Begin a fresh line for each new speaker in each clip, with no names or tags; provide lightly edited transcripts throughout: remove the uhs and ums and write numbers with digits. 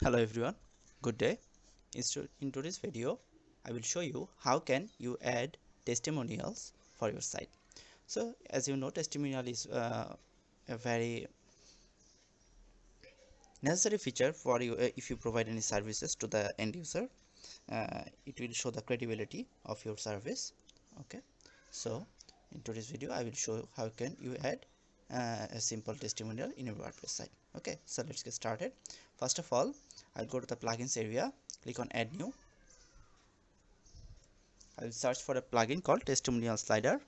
Hello everyone, good day. In today's video, I will show you how can you add testimonials for your site. So as you know, testimonial is a very necessary feature for you if you provide any services to the end user. It will show the credibility of your service. Okay, so in today's video, I will show you how can you add a simple testimonial in your WordPress site. Okay, so let's get started. First of all, I'll go to the plugins area, click on add new. I will search for a plugin called testimonial slider.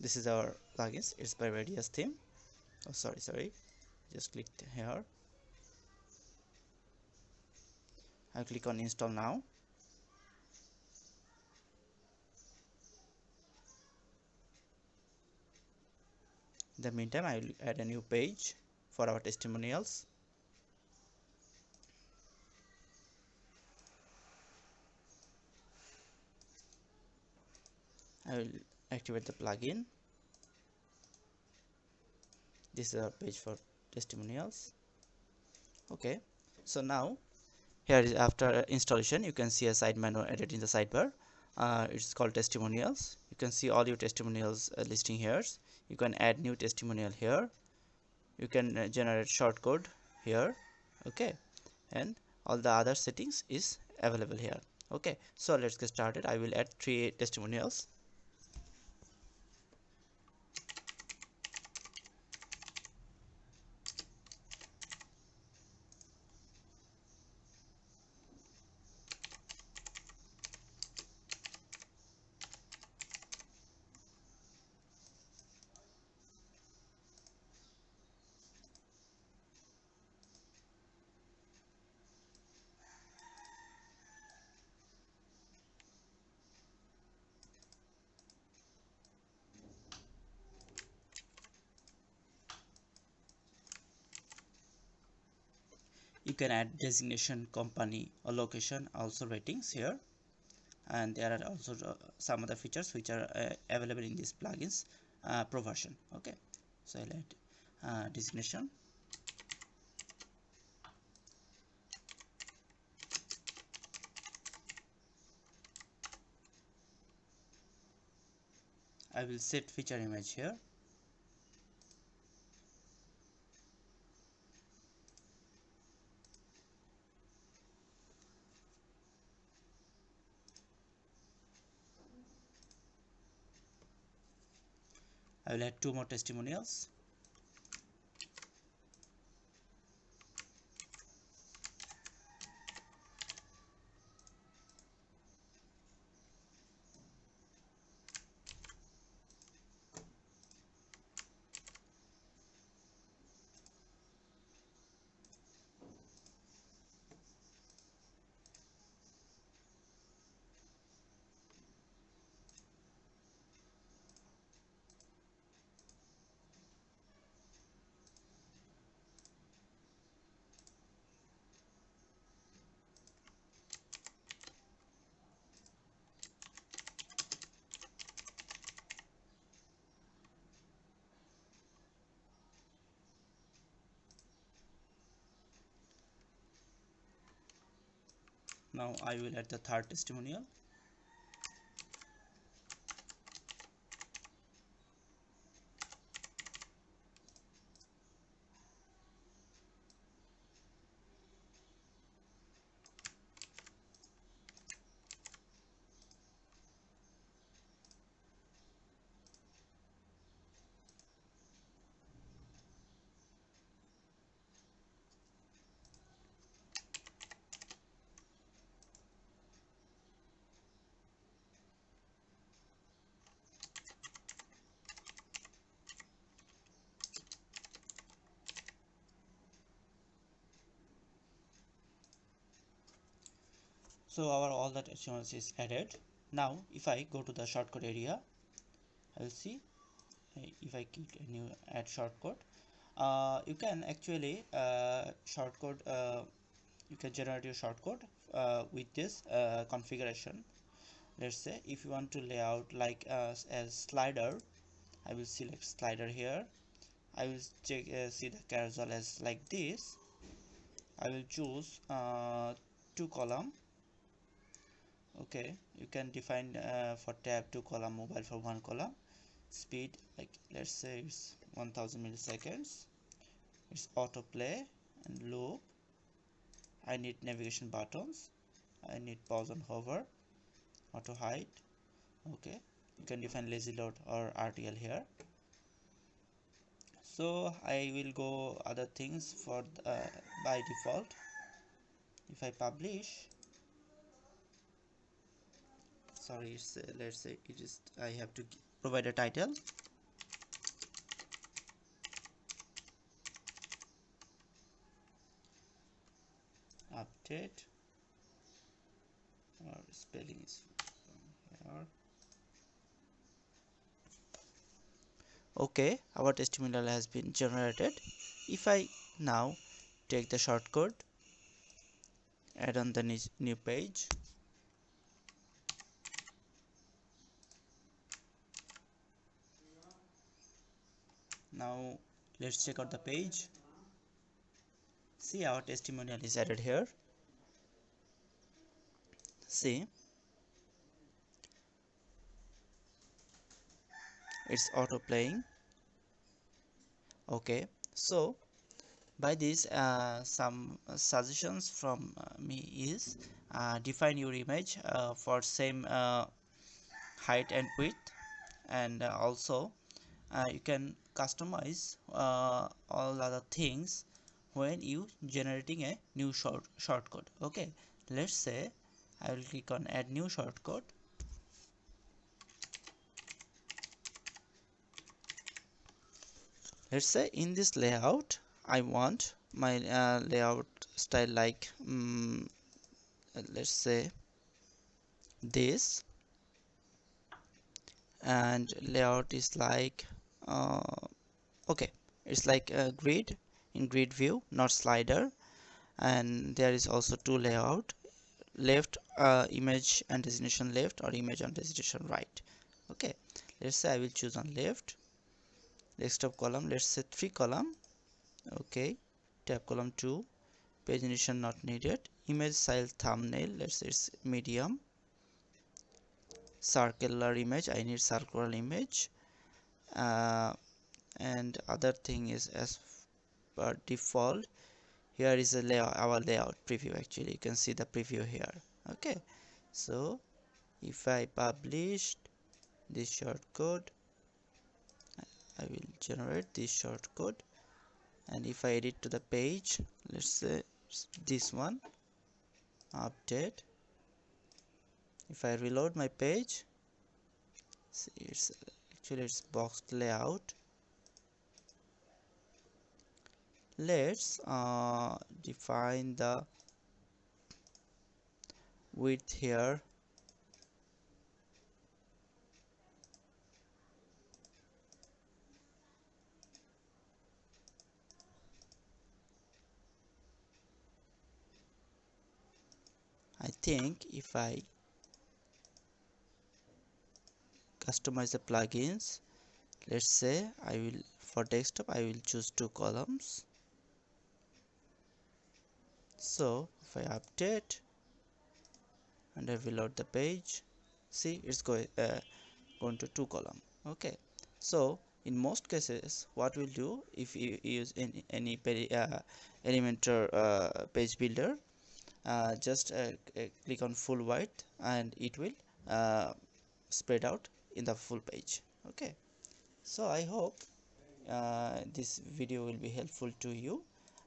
This is our plugins. It's by Radius theme. Oh, sorry, just clicked here. I'll click on install now. In the meantime, I will add a new page for our testimonials. I will activate the plugin. This is our page for testimonials. Okay, so now here is after installation, you can see a side menu added in the sidebar. It's called testimonials. You can see all your testimonials listing here. You can add new testimonial here. You can generate shortcode here. Okay, and all the other settings is available here. Okay, so let's get started. I will add 3 testimonials. You can add designation, company or location, also ratings here, and there are also some other features which are available in this plugins pro version. Okay, so I'll add designation. I will set feature image here. I will add 2 more testimonials. Now I will add the 3rd testimonial. So our all the testimonials is added. Now if I go to the shortcode area, I will see if I click a new add shortcode, you can actually you can generate your shortcode with this configuration. Let's say if you want to layout like as slider, I will select slider here. I will check see the carousel as like this. I will choose two column. Okay, you can define for tab 2 column, mobile for 1 column. Speed, like let's say it's 1000 milliseconds. It's autoplay and loop. I need navigation buttons. I need pause and hover, auto hide. Okay, you can define lazy load or RTL here. So I will go other things for by default. If I publish, sorry, it's, let's say it is, I have to provide a title. Update, or spelling is here. Okay, our testimonial has been generated. If I now take the shortcode, add on the new page, now let's check out the page. See, our testimonial is added here. See, it's auto playing. Okay, so by this some suggestions from me is define your image for same height and width, and also you can customize all other things when you generating a new shortcode. Okay, let's say I will click on add new shortcode. Let's say in this layout I want my layout style like let's say this, and layout is like okay, it's like a grid in grid view, not slider. And there is also two layout, left image and destination left, or image and destination right. Okay, let's say I will choose on left. Desktop column, let's say 3 column. Okay, tab column 2, page initiation not needed. Image style thumbnail, let's say it's medium. Circular image, I need circular image. And other thing is as per default, here is a layout, our layout preview. Actually you can see the preview here. Okay, so if I published this shortcode, I will generate this shortcode, and if I edit to the page, let's say this one, update. If I reload my page, see, it's actually it's boxed layout. Let's define the width here. I think if I customize the plugins, let's say I will, for desktop I will choose 2 columns. So if I update and I reload the page, see, it's going to 2 column. Okay, so in most cases what we'll do, if you use any Elementor page builder, just click on full width and it will spread out in the full page. Okay, so I hope this video will be helpful to you.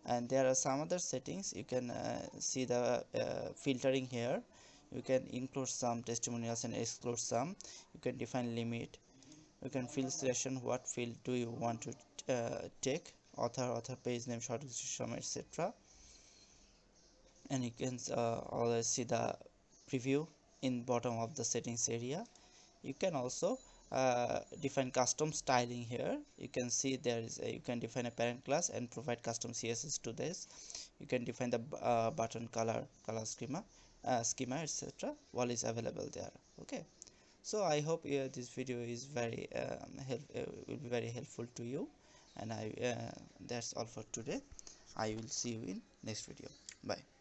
And there are some other settings. You can see the filtering here. You can include some testimonials and exclude some. You can define limit. You can field selection, what field do you want to take, author, page name, short description, etc. And you can always see the preview in bottom of the settings area. You can also define custom styling here. You can see there is you can define a parent class and provide custom CSS to this. You can define the button color schema. schema, etc. all is available there. Okay, so I hope this video is very will be very helpful to you, and I that's all for today. I will see you in next video. Bye.